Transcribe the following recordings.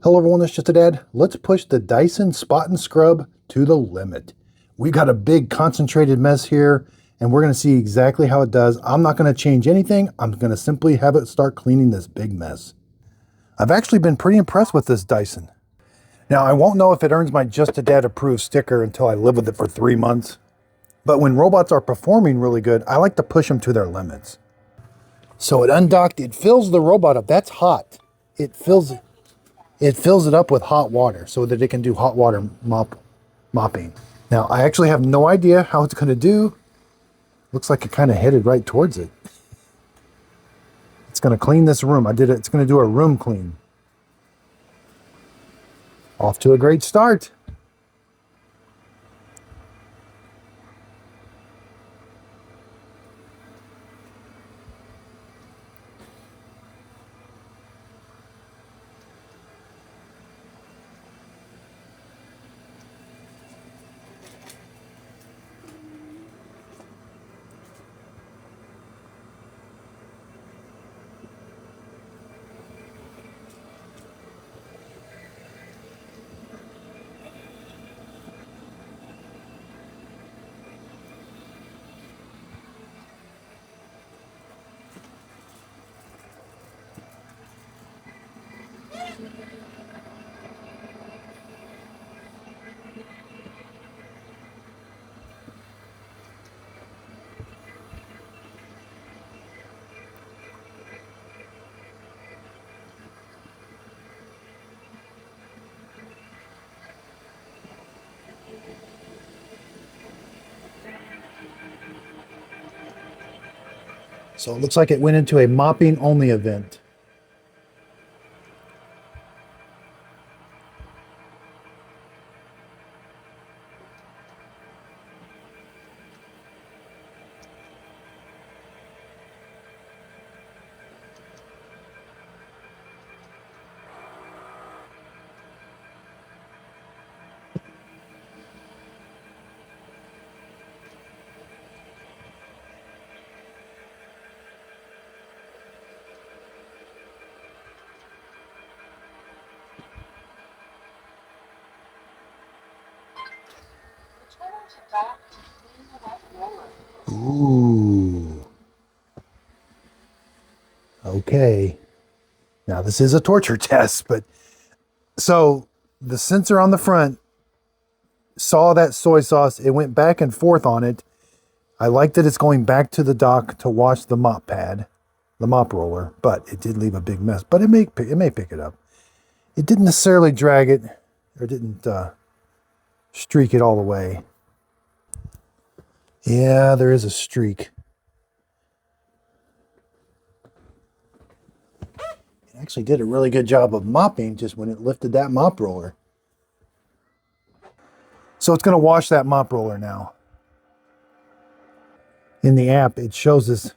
Hello everyone, it's just a dad. Let's push the Dyson Spot+Scrub to the limit. We got a big concentrated mess here and we're going to see exactly how it does. I'm not going to change anything. I'm going to simply have it start cleaning this big mess. I've actually been pretty impressed with this Dyson. Now I won't know if it earns my Just a Dad approved sticker until I live with it for 3 months. But when robots are performing really good, I like to push them to their limits. So it undocked, it fills the robot up. That's hot. It fills it up with hot water so that it can do hot water mopping. Now, I actually have no idea how it's going to do. Looks like it kind of headed right towards it. It's going to clean this room. It's going to do a room clean. Off to a great start. So it looks like it went into a mopping only event. Ooh. Okay. Now this is a torture test, but so the sensor on the front saw that soy sauce. It went back and forth on it. I like that it's going back to the dock to wash the mop pad, the mop roller, but it did leave a big mess. But it may pick it up. It didn't necessarily drag it, or didn't streak it all the way. Yeah, there is a streak. It actually did a really good job of mopping just when it lifted that mop roller. So it's going to wash that mop roller now. In the app, it shows us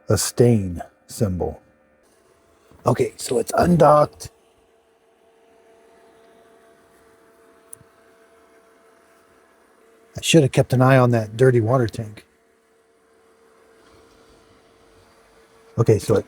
a stain symbol. Okay, so it's undocked. I should have kept an eye on that dirty water tank. Okay, so it...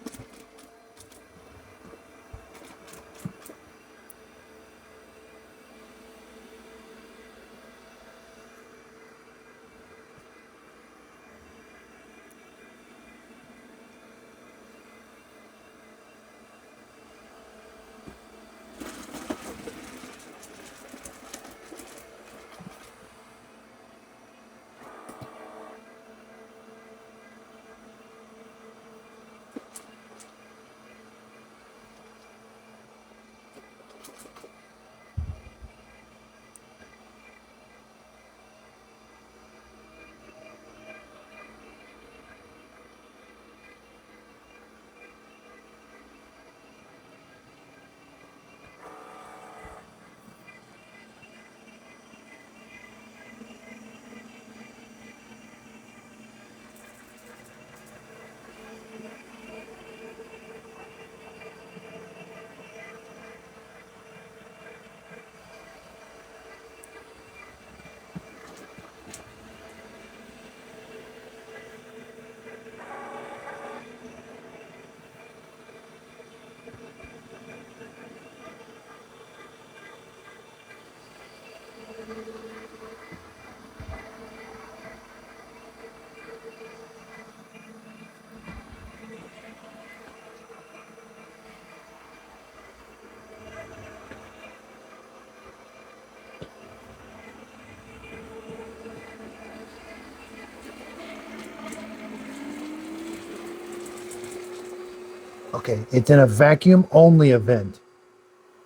Okay, it's in a vacuum only event.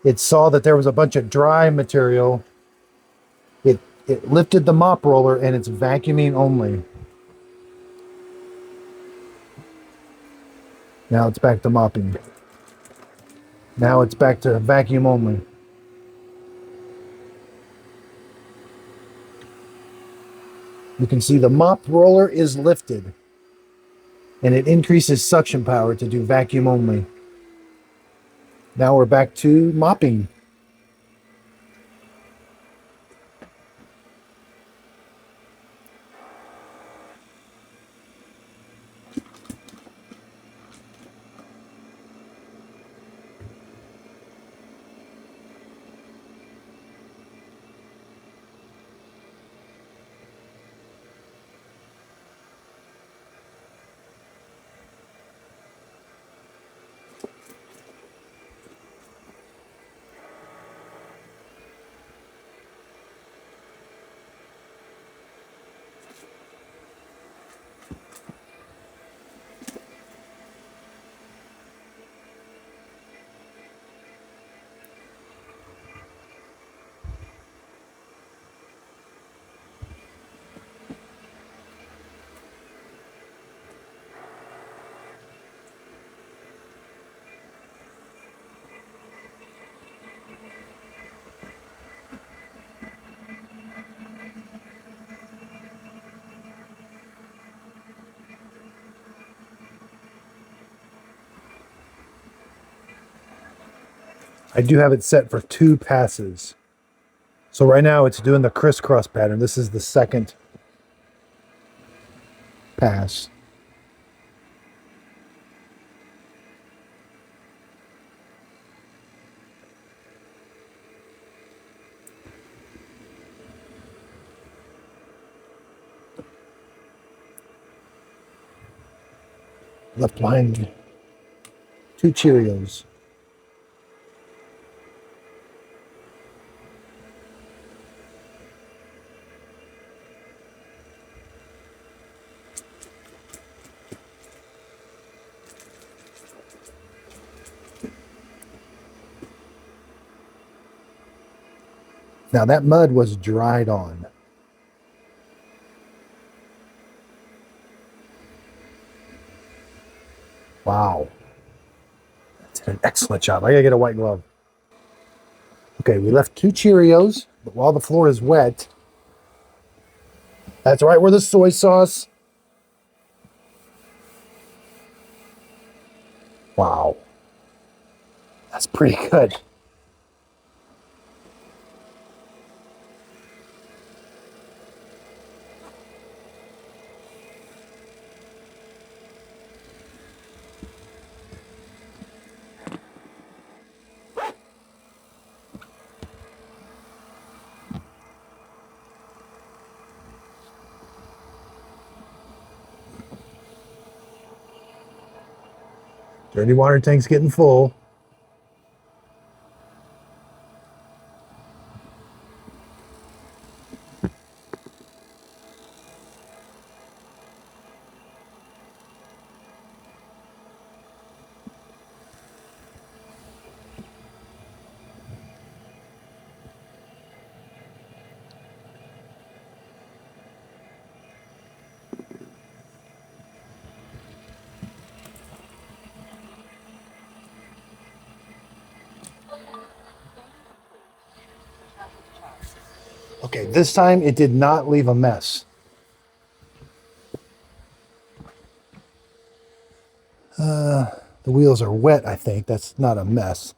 It saw that there was a bunch of dry material. It lifted the mop roller and it's vacuuming only. Now it's back to mopping. Now it's back to vacuum only. You can see the mop roller is lifted and it increases suction power to do vacuum only. Now we're back to mopping. I do have it set for 2 passes. So right now it's doing the crisscross pattern. This is the second pass. Left behind 2 Cheerios. Now that mud was dried on. Wow. That's an excellent job. I gotta get a white glove. Okay, we left 2 Cheerios, but while the floor is wet, that's right where the soy sauce. Wow. That's pretty good. Dirty water tank's getting full. Okay, this time it did not leave a mess. The wheels are wet, I think. That's not a mess.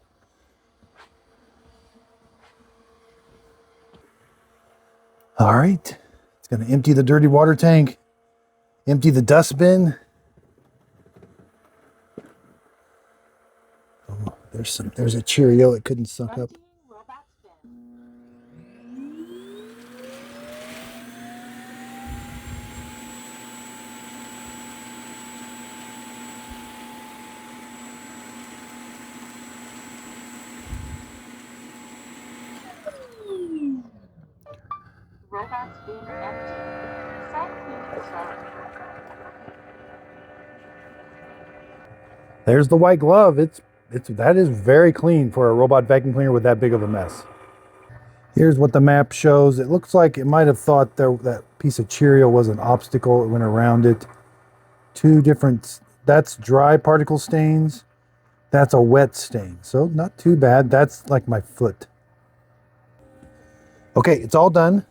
All right. It's going to empty the dirty water tank, empty the dustbin. Oh, there's a Cheerio it couldn't suck up. Robots being empty. Site cleaning started. There's the white glove. That is very clean for a robot vacuum cleaner with that big of a mess. Here's what the map shows. It looks like it might have thought that piece of Cheerio was an obstacle. It went around it. Two different, that's dry particle stains. That's a wet stain. So not too bad. That's like my foot. Okay, it's all done.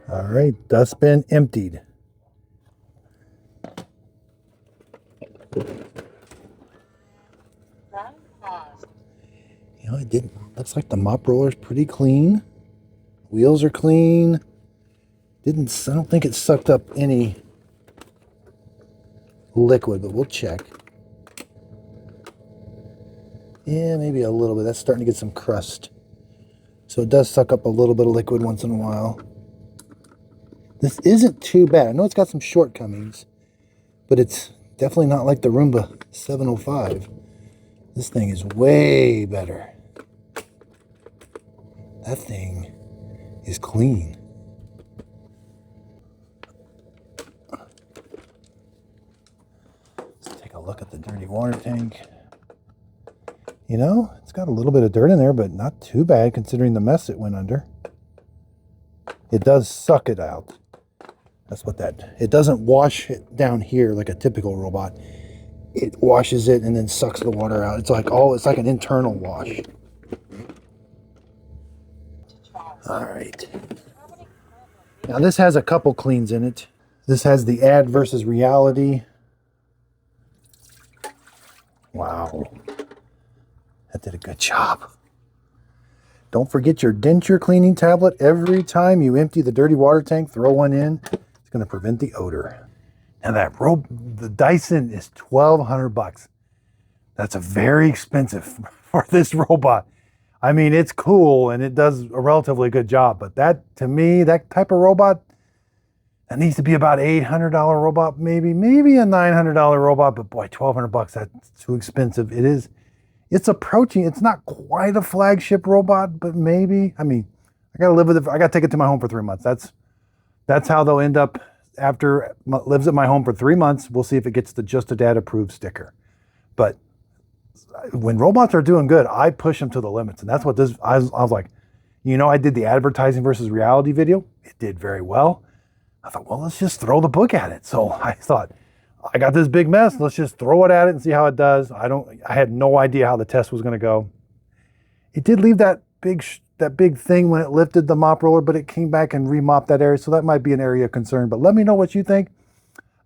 All right, dustbin emptied. You know, it didn't. Looks like the mop roller's pretty clean. Wheels are clean. I don't think it sucked up any liquid, but we'll check. Yeah, maybe a little bit. That's starting to get some crust. So it does suck up a little bit of liquid once in a while. This isn't too bad. I know it's got some shortcomings, but it's definitely not like the Roomba 705. This thing is way better. That thing is clean. Let's take a look at the dirty water tank. You know, it's got a little bit of dirt in there, but not too bad considering the mess it went under. It does suck it out. That's what it doesn't wash it down here like a typical robot. It washes it and then sucks the water out. It's like an internal wash. All right. Now this has a couple cleans in it. This has the ad versus reality. Wow. That did a good job. Don't forget your denture cleaning tablet. Every time you empty the dirty water tank, throw one in. It's going to prevent the odor. Now the Dyson is $1,200. That's a very expensive for this robot. I mean, it's cool and it does a relatively good job, but that, to me, that type of robot, that needs to be about $800 robot, maybe a $900 robot, but boy, $1,200, that's too expensive. It's approaching, it's not quite a flagship robot, but maybe. I mean, I gotta live with it. I gotta take it to my home for 3 months. That's how they'll end up after it lives at my home for 3 months. We'll see if it gets the Just a Dad approved sticker. But when robots are doing good, I push them to the limits. And that's what I was like, you know, I did the advertising versus reality video. It did very well. I thought, well, let's just throw the book at it. So I thought, I got this big mess. Let's just throw it at it and see how it does. I had no idea how the test was going to go. It did leave that big thing when it lifted the mop roller, but it came back and remopped that area. So that might be an area of concern, but let me know what you think.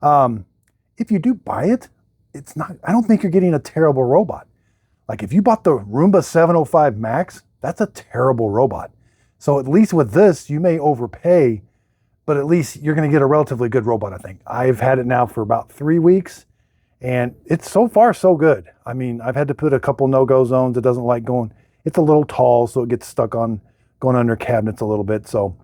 If you do buy it, I don't think you're getting a terrible robot. Like if you bought the Roomba 705 Max, that's a terrible robot. So at least with this, you may overpay, but at least you're going to get a relatively good robot, I think. I've had it now for about 3 weeks, and it's so far so good. I mean, I've had to put a couple no-go zones. It doesn't like going. It's a little tall, so it gets stuck on going under cabinets a little bit. So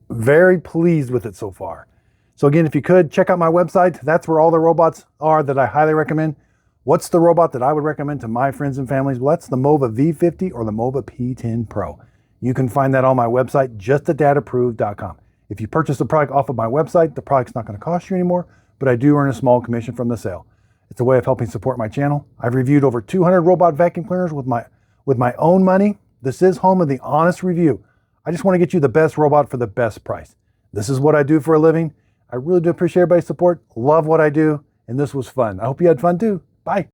very pleased with it so far. So again, if you could, check out my website. That's where all the robots are that I highly recommend. What's the robot that I would recommend to my friends and families? Well, that's the Mova V50 or the Mova P10 Pro. You can find that on my website, justadadapproved.com. If you purchase the product off of my website, the product's not going to cost you anymore, but I do earn a small commission from the sale. It's a way of helping support my channel. I've reviewed over 200 robot vacuum cleaners with my own money. This is home of the honest review. I just want to get you the best robot for the best price. This is what I do for a living. I really do appreciate everybody's support. Love what I do, and this was fun. I hope you had fun too. Bye.